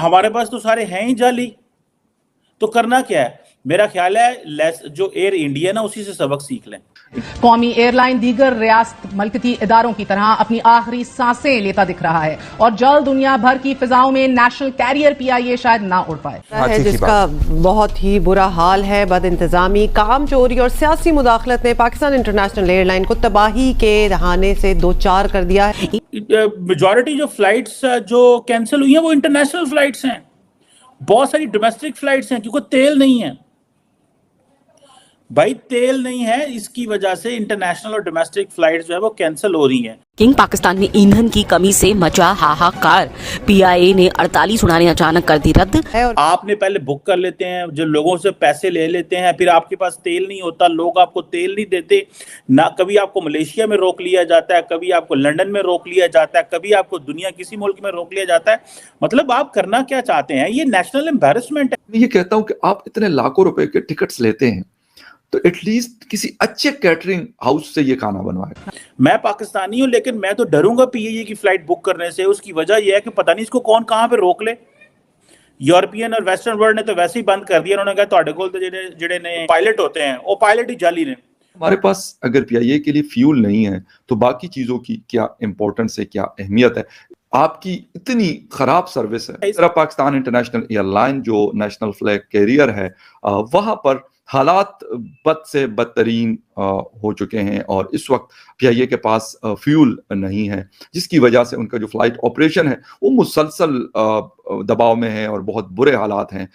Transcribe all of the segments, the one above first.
ہمارے پاس تو سارے ہیں ہی جعلی، تو کرنا کیا ہے؟ میرا خیال ہے جو ایئر انڈیا نا اسی سے سبق سیکھ لیں۔ قومی ایئر لائن دیگر ریاست ملکتی اداروں کی طرح اپنی آخری سانسیں لیتا دکھ رہا ہے اور جلد دنیا بھر کی فضاؤں میں نیشنل کیریئر پی آئی اے شاید نہ اڑ پائے ہے، جس کا بہت ہی برا حال ہے۔ بد انتظامی، کام چوری اور سیاسی مداخلت نے پاکستان انٹرنیشنل ایئر لائن کو تباہی کے دہانے سے دوچار کر دیا ہے۔ میجورٹی جو فلائٹس جو کینسل ہوئی ہیں وہ انٹرنیشنل فلائٹس ہیں، بہت ساری ڈومیسٹک فلائٹس ہیں کیونکہ تیل نہیں ہے بھائی، تیل نہیں ہے، اس کی وجہ سے انٹرنیشنل اور ڈومیسٹک فلائٹس جو ہے وہ کینسل ہو رہی ہیں۔ کنگ پاکستان میں ایندھن کی کمی سے مچا ہاہاکار، پی آئی اے نے 48 اڑانیں اچانک کر دی رد۔ آپ نے پہلے بک کر لیتے ہیں، جو لوگوں سے پیسے لے لیتے ہیں، پھر آپ کے پاس تیل نہیں ہوتا، لوگ آپ کو تیل نہیں دیتے، نہ کبھی آپ کو ملیشیا میں روک لیا جاتا ہے، کبھی آپ کو لنڈن میں روک لیا جاتا ہے، کبھی آپ کو دنیا کسی ملک میں روک لیا جاتا ہے۔ مطلب آپ کرنا کیا چاہتے ہیں؟ یہ نیشنل امبیرسمنٹ ہے۔ میں یہ کہتا ہوں کہ آپ اتنے لاکھوں روپے کے ٹکٹس لیتے ہیں تو ایٹ لیسٹ کسی اچھے کیٹرنگ ہاؤس سے یہ کھانا بنوائے۔ میں پاکستانی ہوں لیکن میں تو ڈروں گا پی اے اے کی فلائٹ بک کرنے سے۔ اس کی وجہ یہ ہے کہ پتہ نہیں اس کو کون کہاں پہ روک لے۔ یورپین اور ویسٹرن ورلڈ نے تو ویسے ہی بند کر دیا، انہوں نے کہا تواڈے کول تے جڑے نے پائلٹ ہوتے ہیں وہ پائلٹ ہی جعلی نے۔ ہمارے پاس اگر پی آئی اے کے لیے فیول نہیں ہے تو باقی چیزوں کی کیا امپورٹنس ہے، کیا اہمیت ہے؟ آپ کی اتنی خراب سروس ہے۔ اس طرح پاکستان انٹرنیشنل ایئر لائن جو نیشنل فلیگ کیریئر ہے، وہاں پر حالات بد سے بدترین ہو چکے ہیں اور اس وقت پی آئی اے کے پاس فیول نہیں ہے، جس کی وجہ سے ان کا جو فلائٹ آپریشن ہے وہ مسلسل دباؤ میں ہے اور بہت برے حالات ہیں۔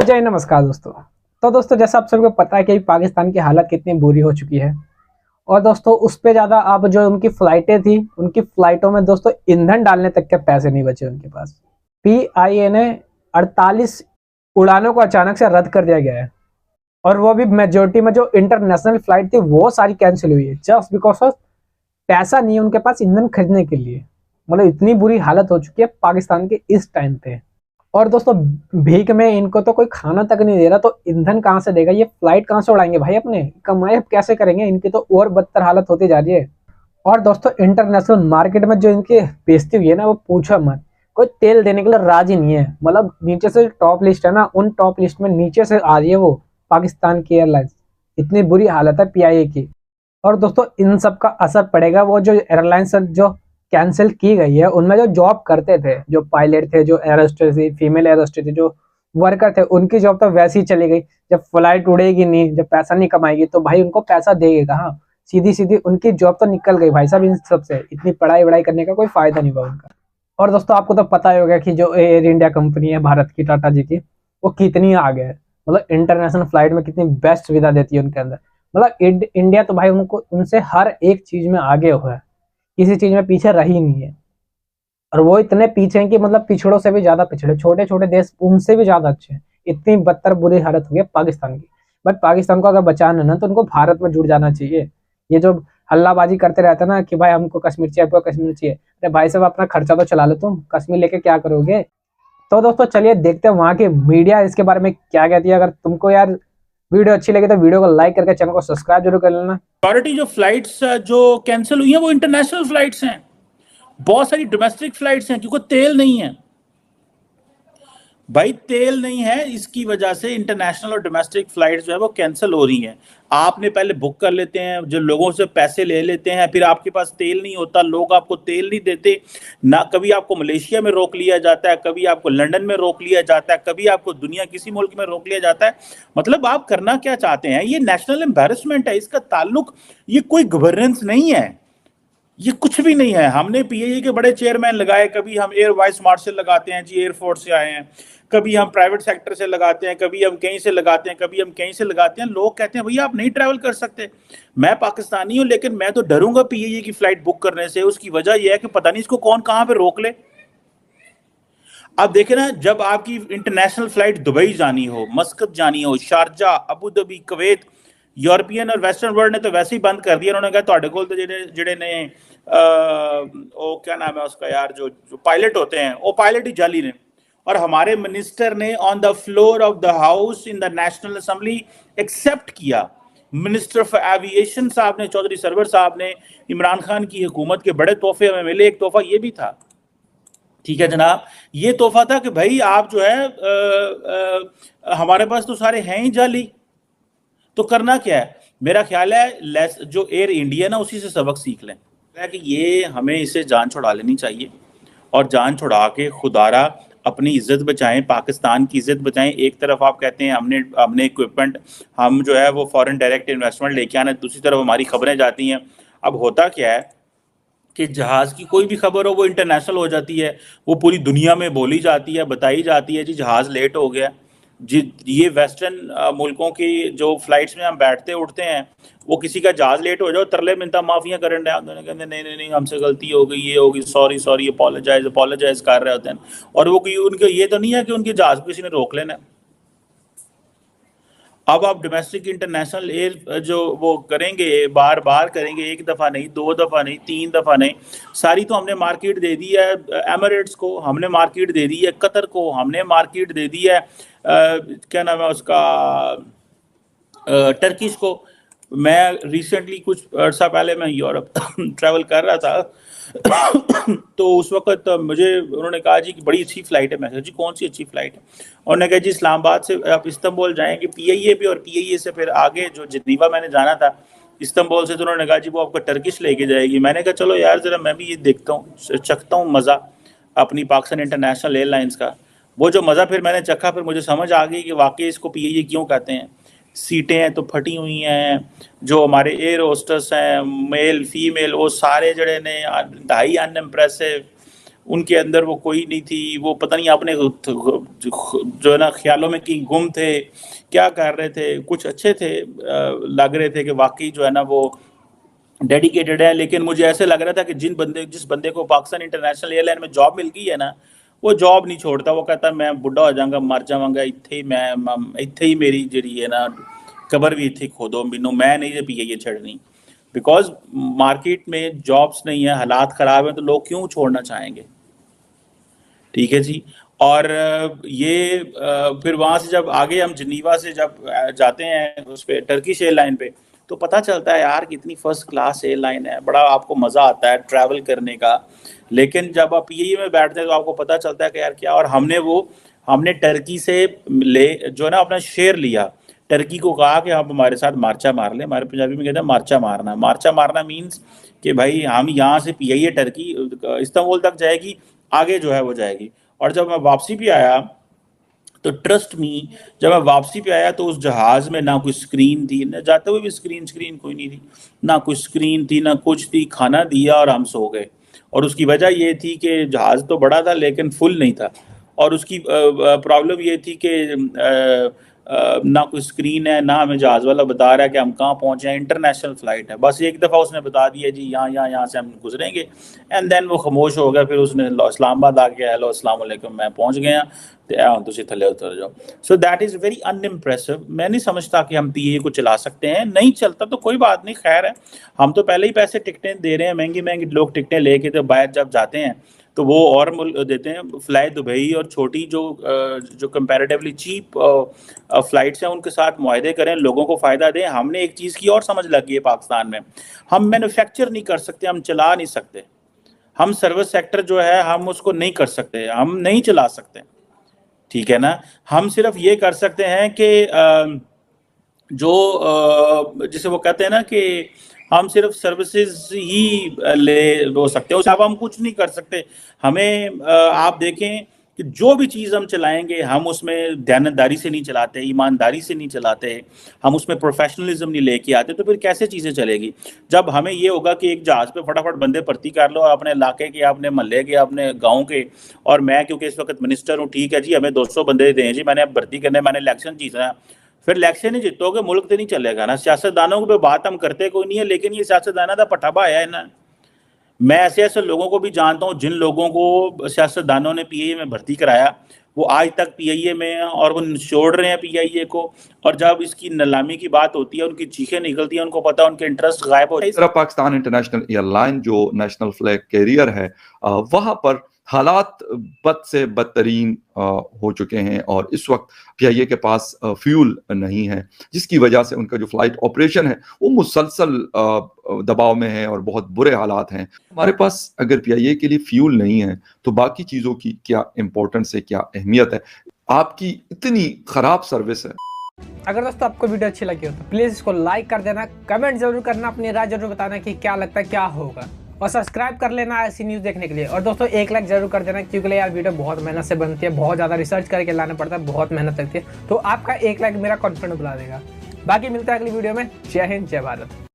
جی نمسکار دوستو۔ تو دوستو جیسا آپ سب کو پتا ہے کہ پاکستان کی حالت کتنی بری ہو چکی ہے، اور دوستو اس پہ زیادہ اب جو ان کی فلائٹیں تھی، ان کی فلائٹوں میں دوستو ایندھن ڈالنے تک کے پیسے نہیں بچے ان کے پاس۔ پی آئی اے نے 48 اڑانوں کو اچانک سے رد کر دیا گیا ہے، اور وہ بھی میجورٹی میں جو انٹرنیشنل فلائٹ تھی وہ ساری کینسل ہوئی ہے، جسٹ بیکاز آف پیسہ نہیں ہے ان کے پاس ایندھن خریدنے کے لیے۔ مطلب اتنی بری حالت ہو چکی ہے پاکستان کے اس ٹائم پہ، اور دوستو بھیک میں ان کو تو کوئی کھانا تک نہیں دے رہا، تو ایندھن کہاں سے دے گا؟ یہ فلائٹ کہاں سے اڑائیں گے بھائی؟ اپنے کمائی اب کیسے کریں گے؟ ان کی تو اور بدتر حالت ہوتی جا رہی ہے۔ اور دوستو انٹرنیشنل مارکیٹ میں جو ان کی بیچتی ہوئی ہے نا، وہ پوچھو مت، کوئی تیل دینے کے لیے راضی نہیں ہے۔ مطلب نیچے سے ٹاپ لسٹ ہے نا، ان ٹاپ لسٹ میں نیچے سے آ رہی ہے وہ پاکستان کی ایئر لائنس۔ اتنی بری حالت ہے پی آئی اے کی۔ اور دوستو ان سب کا اثر پڑے گا وہ جو ایئر لائنس جو کینسل کی گئی ہے، ان میں جو جاب کرتے تھے، جو پائلٹ تھے، جو ایئر ہوسٹس تھی، فیمیل ایئر ہوسٹس تھی، جو ورکر تھے، ان کی جاب تو ویسے ہی چلی گئی۔ جب فلائٹ اڑے گی نہیں، جب پیسہ نہیں کمائے گی تو بھائی ان کو پیسہ دے گی کہاں؟ سیدھی سیدھی ان کی جاب تو نکل گئی بھائی صاحب۔ ان سب سے اتنی پڑھائی وڑائی کرنے کا کوئی فائدہ نہیں ہوا ان کا۔ اور دوستو آپ کو تو پتا ہی ہوگا کہ جو ایئر انڈیا کمپنی ہے بھارت کی، ٹاٹا جی کی، وہ کتنی آگے ہے، مطلب انٹرنیشنل فلائٹ میں کتنی بیسٹ سویدھا دیتی ہے ان کے اندر۔ مطلب انڈیا تو بھائی ان سے ہر ایک چیز میں آگے ہوا ہے، کسی چیز میں پیچھے رہی نہیں ہے۔ اور وہ اتنے پیچھے ہیں کہ مطلب پچھڑوں سے بھی زیادہ پچھڑے، چھوٹے چھوٹے دیش ان سے بھی زیادہ اچھے ہیں۔ اتنی بدتر بری حالت ہوئی ہے پاکستان کی۔ بٹ پاکستان کو اگر بچانا ہے نا تو ان کو بھارت میں جڑ جانا چاہیے۔ یہ جو ہلہ بازی کرتے رہتے ہیں نا کہ بھائی ہم کو کشمیر چاہیے، آپ کو کشمیر چاہیے، ارے بھائی صاحب اپنا خرچہ تو چلا لو، تم کشمیر لے کے کیا کرو گے؟ تو دوستو چلیے دیکھتے ہیں وہاں کی میڈیا اس کے بارے میں کیا کہتی ہے۔ اگر تم کو یار ویڈیو اچھی لگے تو ویڈیو کو لائک کر کے چینل کو سبسکرائب ضرور کر لینا۔ میجورٹی جو فلائٹس جو کینسل ہوئی ہیں وہ انٹرنیشنل فلائٹس ہیں، بہت ساری ڈومیسٹک فلائٹس ہیں کیونکہ تیل نہیں ہے بھائی، تیل نہیں ہے، اس کی وجہ سے انٹرنیشنل اور ڈومیسٹک فلائٹس جو ہے وہ کینسل ہو رہی ہیں۔ آپ نے پہلے بک کر لیتے ہیں، جو لوگوں سے پیسے لے لیتے ہیں، پھر آپ کے پاس تیل نہیں ہوتا، لوگ آپ کو تیل نہیں دیتے، نہ کبھی آپ کو ملیشیا میں روک لیا جاتا ہے، کبھی آپ کو لنڈن میں روک لیا جاتا ہے، کبھی آپ کو دنیا کسی ملک میں روک لیا جاتا ہے۔ مطلب آپ کرنا کیا چاہتے ہیں؟ یہ نیشنل امبیرسمنٹ ہے، اس کا تعلق یہ کوئی گورننس نہیں ہے، یہ کچھ بھی نہیں ہے۔ ہم نے پی اے اے کے بڑے چیئرمین لگائے، کبھی ہم ایئر وائس مارشل لگاتے ہیں، جی ایئر فورس سے آئے ہیں، کبھی ہم پرائیویٹ سیکٹر سے لگاتے ہیں، کبھی ہم کہیں سے لگاتے ہیں، کبھی ہم کہیں سے لگاتے ہیں۔ لوگ کہتے ہیں بھئی آپ نہیں ٹریول کر سکتے۔ میں پاکستانی ہوں لیکن میں تو ڈروں گا پی اے اے کی فلائٹ بک کرنے سے۔ اس کی وجہ یہ ہے کہ پتہ نہیں اس کو کون کہاں پہ روک لے۔ اب دیکھیں نا، جب آپ کی انٹرنیشنل فلائٹ دبئی جانی ہو، مسقط جانی ہو، شارجہ، ابوظہبی، کویت، یورپین اور ویسٹرن ورلڈ نے تو ویسے ہی بند کر دیا۔ انہوں نے کہا تواڈے کول تے جڑے نے او کیا نام ہے اس کا یار، جو پائلٹ ہوتے ہیں وہ پائلٹ ہی جعلی نے۔ اور ہمارے منسٹر نے on the floor of the house in the national assembly accept کیا मिनिस्टर ऑफ एविएशन साहब ने, चौधरी सरवर साहब ने, इमरान खान की हुकूमत के बड़े तोहफे हमें मिले। एक तोहफा ये भी था, ठीक है जनाब, ये तोहफा था कि भाई आप जो है हमारे पास तो सारे हैं ही जाली, तो करना क्या है। मेरा ख्याल है जो एयर इंडिया ना उसी से सबक सीख लें कि ये हमें इसे जान छुड़ा लेनी चाहिए, और जान छुड़ा के खुदारा अपनी इज्जत बचाएं, पाकिस्तान की इज्जत बचाएं। एक तरफ आप कहते हैं हमने इक्विपमेंट, हम जो है वो फॉरेन डायरेक्ट इन्वेस्टमेंट लेके आना, दूसरी तरफ हमारी खबरें जाती हैं। अब होता क्या है कि जहाज़ की कोई भी खबर हो वो इंटरनेशनल हो जाती है, वो पूरी दुनिया में बोली जाती है, बताई जाती है, जी जहाज़ लेट हो गया जी। ये वेस्टर्न मुल्कों की जो फ्लाइट्स में हम बैठते उठते हैं, वो किसी का जहाज़ लेट हो जाओ तरले मिनता माफियाँ कर रहे हैं, कहते नहीं हमसे गलती हो गई, ये होगी, सॉरी अपोलोजाइज कर रहे होते हैं। और वो उनके ये तो नहीं है कि उनके जहाज़ को किसी ने रोक लेना। अब आप डोमेस्टिक इंटरनेशनल एयर जो वो करेंगे, बार बार करेंगे, एक दफ़ा नहीं, 2 दफ़ा नहीं, 3 दफ़ा नहीं, सारी तो हमने मार्केट दे दी है एमिरेट्स को, हमने मार्केट दे दी है कतर को, हमने मार्केट दे दी है क्या नाम है उसका, टर्किश को। मैं रिसेंटली कुछ अर्सा पहले मैं यूरोप ट्रैवल कर रहा था तो उस वक्त मुझे उन्होंने कहा जी कि बड़ी अच्छी फ़्लाइट है। मैं कहा जी कौन सी अच्छी फ़्लाइट है? उन्होंने कहा जी इस्लामाबाद से आप इस्तांबुल जाएंगे PIA पे, और PIA से फिर आगे जो जिनीवा मैंने जाना था इस्तांबुल से, तो उन्होंने कहा जी वो आपको टर्किश लेके जाएगी। मैंने कहा चलो यार ज़रा मैं भी ये देखता हूँ, चखता हूँ मज़ा अपनी पाकिस्तान इंटरनेशनल एयरलाइंस का। वो जो मज़ा फिर मैंने चखा, फिर मुझे समझ आ गई कि वाकई इसको PIA क्यों कहते हैं। सीटें हैं तो फटी हुई हैं, जो हमारे एयर होस्टेस हैं मेल फीमेल वो सारे जड़े ने इंतहाई अनइम्प्रेसिव, उनके अंदर वो कोई नहीं थी, वो पता नहीं अपने जो है ना ख्यालों में कि गुम थे, क्या कर रहे थे, कुछ अच्छे थे, लग रहे थे कि वाकई जो है ना वो डेडिकेटेड है। लेकिन मुझे ऐसे लग रहा था कि जिस बंदे को पाकिस्तान इंटरनेशनल एयरलाइन में जॉब मिल गई है ना, वो जॉब नहीं छोड़ता। वो कहता मैं बुढ़ा हो जाऊंगा, मर जाऊंगा, इत्थे ही मेरी जी है ना कबर भी इत्थे खोदो मीनू, मैं नहीं ये PIA छड़नी। बिकॉज मार्केट में जॉब्स नहीं है, हालात ख़राब हैं, तो लोग क्यों छोड़ना चाहेंगे? ठीक है जी। और ये फिर वहाँ से जब आगे हम जिनीवा से जब जाते हैं उस पर टर्किश एयरलाइन पे, तो पता चलता है यार कितनी फर्स्ट क्लास एयरलाइन है, बड़ा आपको मज़ा आता है ट्रैवल करने का। लेकिन जब आप PIA में बैठते हैं तो आपको पता चलता है कि यार क्या। और हमने टर्की से जो है ना अपना शेयर लिया, टर्की को कहा कि आप हमारे साथ मार्चा मार लें। हमारे पंजाबी में कहते हैं मार्चा मारना मीन्स कि भाई हम यहाँ से PIA टर्की इस्तांबुल तक जाएगी, आगे जो है वो जाएगी। और जब मैं वापसी पे आया तो ट्रस्ट मी, जब मैं वापसी पे आया तो उस जहाज़ में ना कोई स्क्रीन थी, ना जाते हुए भी स्क्रीन कोई नहीं थी, ना कोई स्क्रीन थी ना कुछ थी। खाना दिया और हम सो गए। और उसकी वजह ये थी कि जहाज़ तो बड़ा था लेकिन फुल नहीं था, और उसकी प्रॉब्लम ये थी कि ना कोई स्क्रीन है, ना हमें जहाज़ वाला बता रहा है कि हम कहाँ पहुँचे हैं। इंटरनेशनल फ़्लाइट है, बस एक दफ़ा उसने बता दिया जी यहाँ से हम गुजरेंगे, एंड देन वो खामोश हो गया। फिर उसने इस्लामाबाद आके हेलो अस्सलाम वालेकुम मैं पहुँच गया, तो तुझे थले उतर जाओ। So that is very unimpressive. मैं नहीं समझता कि हम PIA को चला सकते हैं, नहीं चलता तो कोई बात नहीं, खैर है। हम तो पहले ही पैसे टिकटें दे रहे हैं, महंगी लोग टिकटें लेके तो बाहर जब जाते हैं तो वो और देते हैं। फ्लाई दुबई और छोटी जो कंपैरेटिवली चीप फ्लाइट्स हैं उनके साथ मुआहदे करें, लोगों को फ़ायदा दें। हमने एक चीज़ की और समझ लगी है पाकिस्तान में, हम मैन्युफैक्चर नहीं कर सकते, हम चला नहीं सकते। हम सर्विस सेक्टर जो है हम उसको नहीं कर सकते, हम नहीं चला सकते, ठीक है ना। हम सिर्फ ये कर सकते हैं कि जिसे वो कहते हैं ना कि हम सिर्फ सर्विसेज ही ले हो सकते हैं, उसके अलावा हम कुछ नहीं कर सकते। हमें आप देखें कि जो भी चीज़ हम चलाएंगे हम उसमें दयानतदारी से नहीं चलाते, ईमानदारी से नहीं चलाते, हम उसमें प्रोफेशनलिज्म नहीं लेके आते, तो फिर कैसे चीज़ें चलेगी? जब हमें ये होगा कि एक जहाज़ पे फटाफट बंदे भर्ती कर लो अपने इलाके के, अपने महल्ले के, अपने गाँव के, और मैं क्योंकि इस वक्त मिनिस्टर हूँ, ठीक है जी हमें 200 बंदे दें जी, मैंने भर्ती करने, मैंने इलेक्शन जीतना है। फिर इलेक्शन ही जीतोगे, मुल्क तो नहीं चलेगा ना। सियासतदानों पे बात हम करते कोई नहीं है, लेकिन ये सियासतदाना का पटाबा है ना। मैं ऐसे लोगों को भी जानता हूँ जिन लोगों को सियासतदानों ने PIA में भर्ती कराया, वो आज तक PIA में हैं और वो छोड़ रहे हैं PIA को। और जब इसकी नीलामी की बात होती है उनकी चीखें निकलती हैं, उनको पता है उनके इंटरेस्ट गायब हो। इस तरह पाकिस्तान इंटरनेशनल एयरलाइन जो नेशनल फ्लैग कैरियर है, वहां पर हालात बद से बदतरीन हो चुके हैं और इस वक्त PIA के पास फ्यूल नहीं है, जिसकी वजह से उनका जो फ्लाइट ऑपरेशन है वो मुसलसल दबाव में है और बहुत बुरे हालात हैं। हमारे पास अगर PIA के लिए फ्यूल नहीं है तो बाकी चीज़ों की क्या इम्पोर्टेंस है, क्या अहमियत है। आपकी इतनी ख़राब सर्विस है। अगर दोस्तों आपको वीडियो अच्छी लगी हो तो प्लीज़ इसको लाइक कर देना, कमेंट जरूर करना, अपनी राय जरूर बताना कि क्या लगता है क्या होगा, और सब्सक्राइब कर लेना ऐसी न्यूज़ देखने के लिए। और दोस्तों एक लाइक जरूर कर देना, क्योंकि यार वीडियो बहुत मेहनत से बनती है, बहुत ज़्यादा रिसर्च करके लाना पड़ता है, बहुत मेहनत लगती है, तो आपका एक लाइक मेरा कॉन्फिडेंस बढ़ा देगा। बाकी मिलता है अगली वीडियो में। जय हिंद, जय भारत।